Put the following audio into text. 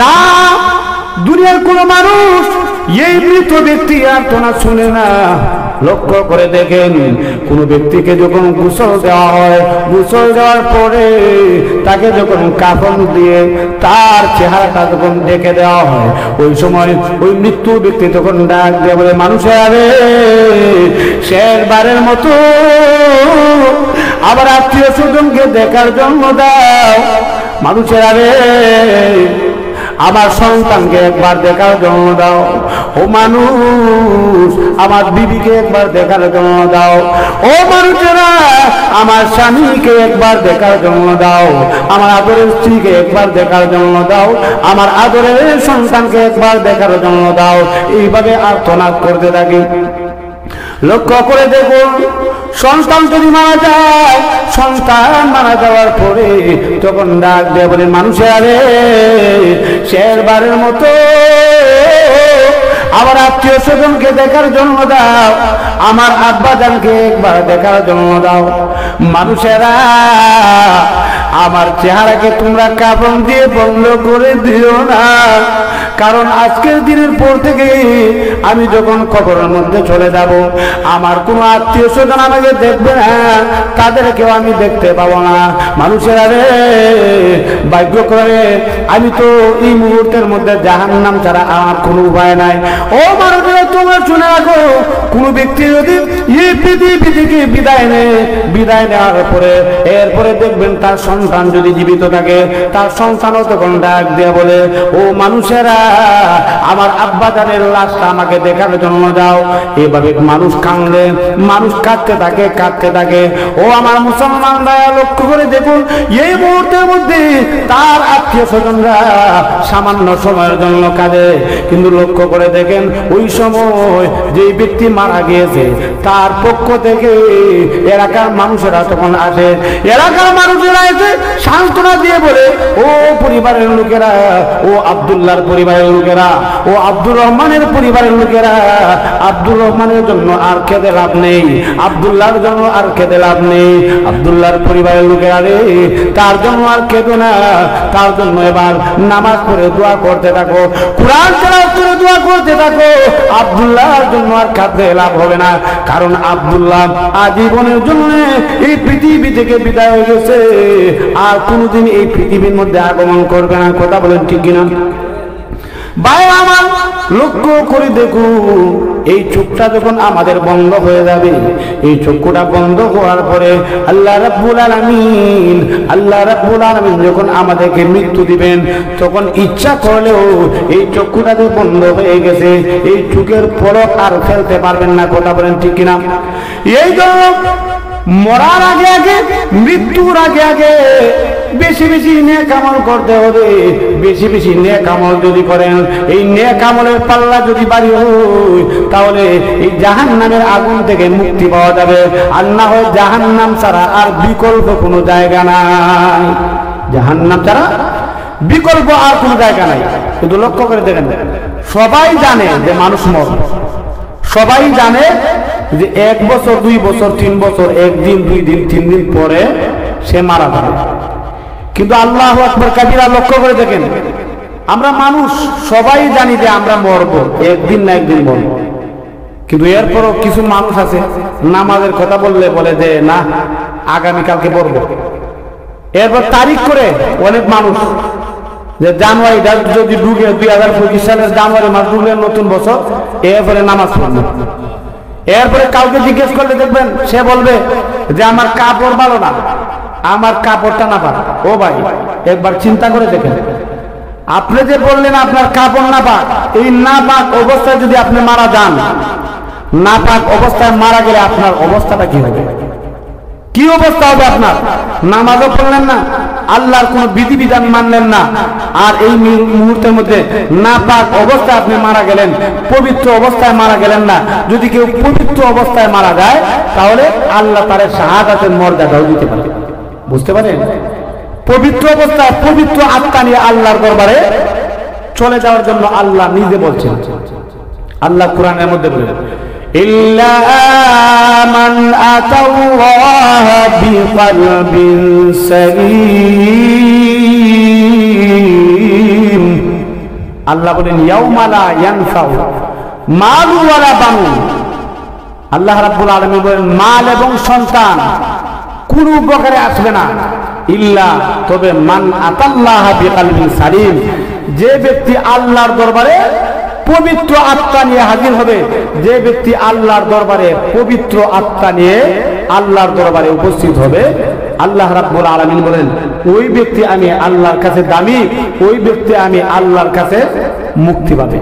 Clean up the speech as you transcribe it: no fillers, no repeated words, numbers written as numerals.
না, দুনিয়ার কোন মানুষ এই মৃত ব্যক্তি আর্তনা শুনে না। লক্ষ্য করে দেখেন, কোন ব্যক্তিকে যখন গোসল দেওয়া হয়, গোসল দেওয়ার পরে তাকে যখন কাফন দিয়ে তার চেহারাটা যখন ঢেকে দেওয়া হয়, ওই সময় ওই মৃত্যু ব্যক্তি তখন ডাক দিয়ে বলে, মানুষের আরে শেষবারের মতো আবার আত্মীয় স্বজনকে দেখার জন্য দাও। মানুষের আরে আমার সন্তানকে একবার দেখার জন্য দাও। ও মানুষ, আমার বিবিকে একবার দেখার জন্য দাও। ও মানুষেরা, আমার স্বামীকে একবার দেখার জন্য দাও। আমার আদরের স্ত্রীকে একবার দেখার জন্য দাও। আমার আদরের সন্তানকে একবার দেখার জন্য দাও। এইভাবে আর্তনাদ করতে থাকি। লক্ষ্য করে দেখুন, সন্তান যদি মারা যায়, সন্তান মারা যাওয়ার পরে তখন ডাক দিয়ে বলে, মানুষের আরে শেষবারের মতো আবার আত্মীয় স্বজনকে দেখার জন্য দাও। আমার আব্বা জানকে একবার দেখার জন্য দাও। মানুষেরা, আমার চেহারাকে তোমরা কাফন দিয়ে বন্ধ করে দিও না, কারণ আজকের দিনের পর থেকে আমি যখন কবরের মধ্যে চলে যাব, আমার কোনো আত্মীয় স্বজন আমাকে দেখবে না, তাদেরকেও আমি দেখতে পাবো না। মানুষেরা রে, ভাগ্য করে আমি তো এই মুহূর্তের মধ্যে জাহান্নাম ছাড়া আমার কোনো উপায় নাই। ও মানুষেরা, তোমরা শুনে রাখো, কোন ব্যক্তি যদি এই পৃথিবী থেকে বিদায় নেওয়ার পরে এরপরে দেখবেন তার সন্তান যদি জীবিত থাকে, তার সন্তানও তখন ডাক দিয়ে বলে, ও মানুষেরা, আমার আব্বা জানের লাশটা আমাকে দেখার জন্য দাও। এভাবে মানুষ কাঁদলে, মানুষ কাঁদতে থাকে। ও আমার মুসলমান ভাইরা, লক্ষ্য করে দেখুন, এই মুহূর্তের মধ্যে তার আত্মীয় স্বজনরা সামান্য সময়ের জন্য কাঁদে, কিন্তু লক্ষ্য করে দেখেন, ওই সময় যে ব্যক্তি মারা গিয়েছে তার পক্ষ থেকে এলাকার মানুষেরা তখন আসে। এলাকার মানুষেরা এসে সান্ত্বনা দিয়ে বলে, ও পরিবারের লোকেরা, ও আব্দুল্লাহর পরিবারের লোকেরা, ও আব্দুর রহমানের পরিবারের লোকেরা, আব্দুর রহমানের জন্য আর খেতে লাভ নেই, আব্দুল্লাহর জন্য আর খেতে লাভ নেই। আব্দুল্লাহর পরিবারের লোকেরা রে, তার জন্য আর খেতো না, তার জন্য এবার নামাজ পড়ে দোয়া করতে থাকো, কুরআন তেলাওয়াত করে দোয়া করতে থাকো। আব্দুল্লাহর জন্য আর খেতে লাভ হবে না, কারণ আব্দুল্লাহ আজীবনের জন্য এই পৃথিবী থেকে বিদায় হয়ে গেছে, আর কোনোদিন এই পৃথিবীর মধ্যে আগমন করবে না। কথা বলেন ঠিক কিনা? ভাই আমার, লক্ষ্য করে দেখুন, এই চোখটা যখন আমাদের বন্ধ হয়ে যাবে, এই চক্ষুটা বন্ধ হওয়ার পরে আল্লাহ রাব্বুল আলামিন যখন আমাদেরকে মৃত্যু দিবেন, তখন ইচ্ছা করলেও এই চক্ষুটা যে বন্ধ হয়ে গেছে, এই চোখের পলক আর ফেলতে পারবেন না। কথা বলেন ঠিক কিনা? এই জন্য মরার আগে, মৃত্যুর আগে বেশি বেশি নেক আমল করতে হবে। বেশি বেশি নেক আমল যদি করেন, এই নেক আমলের পাল্লা যদি বাড়ি হয়, তাহলে এই জাহান্নামের আগুন থেকে মুক্তি পাওয়া যাবে। আর না হয় জাহান্নাম ছাড়া আর বিকল্প কোনো জায়গা নাই। জাহান্নাম ছাড়া বিকল্প আর কোনো জায়গা নাই। কিন্তু লক্ষ্য করে দেখেন, সবাই জানে যে মানুষ মরে, সবাই জানে যে 1 বছর 2 বছর 3 বছর, 1 দিন 2 দিন 3 দিন পরে সে মারা যাবে। কিন্তু আল্লাহু আকবার কাবীরা, লক্ষ্য করে দেখেন, আমরা মানুষ সবাই জানি যে আমরা মরবো, একদিন না একদিন মরবো। কিন্তু এরপরও কিছু মানুষ আছে, নামাজের কথা বললে বলে যে না, আগামীকালকে পড়বো। এরপর তারিখ করে অনেক মানুষ যে জানুয়ারি যদি ঢুকে 2025 সালের জানুয়ারি মাস ঢুকলে নতুন বছর, এরপরে নামাজ পড়বে। এরপরে কাউকে জিজ্ঞেস করলে দেখবেন সে বলবে যে আমার কাপড় ভালো না, আমার কাপড়টা না পাক। ও ভাই, একবার চিন্তা করে দেখেন, আপনি যে বললেন আপনার কাপড় না পাক, এই না পাক অবস্থায় যদি আপনি মারা যান, না পাক অবস্থায় মারা গেলে আপনার অবস্থাটা কি হবে? কি অবস্থা হবে আপনার? নামাজও পড়লেন না, আল্লাহর কোন বিধিবিধান মানলেন না, আর এই মুহূর্তের মধ্যে না পাক অবস্থায় আপনি মারা গেলেন, পবিত্র অবস্থায় মারা গেলেন না। যদি কেউ পবিত্র অবস্থায় মারা যায়, তাহলে আল্লাহ তার শাহাদাতের মর্যাদাও দিতে পারে। বুঝতে পারেন? পবিত্র অবস্থায় পবিত্র আত্মা নিয়ে আল্লাহর দরবারে চলে যাওয়ার জন্য আল্লাহ নিজে বলছেন। আল্লাহ কোরআনের মধ্যে বলেন, ইল্লা মান আতাল্লাহ বিকলবিন সালিম। আল্লাহ বলেন ইয়াউমা লা ইয়ানফাউ মালু ওয়ালা বানুন। আল্লাহ রাব্বুল আলামিন বলেন মাল এবং সন্তান কোন উপকারে আসবে না, ইল্লা তবে মান আতাল্লাহ বিকলবিন সালিম, যে ব্যক্তি আল্লাহর দরবারে পবিত্র আত্মা নিয়ে হাজির হবে, যে ব্যক্তি আল্লাহর দরবারে পবিত্র আত্মা নিয়ে আল্লাহর দরবারে উপস্থিত হবে, আল্লাহ রাব্বুল আলামিন বলেন ওই ব্যক্তি আমি আল্লাহর কাছে দামি, ওই ব্যক্তি আমি আল্লাহর কাছে মুক্তি পাবে।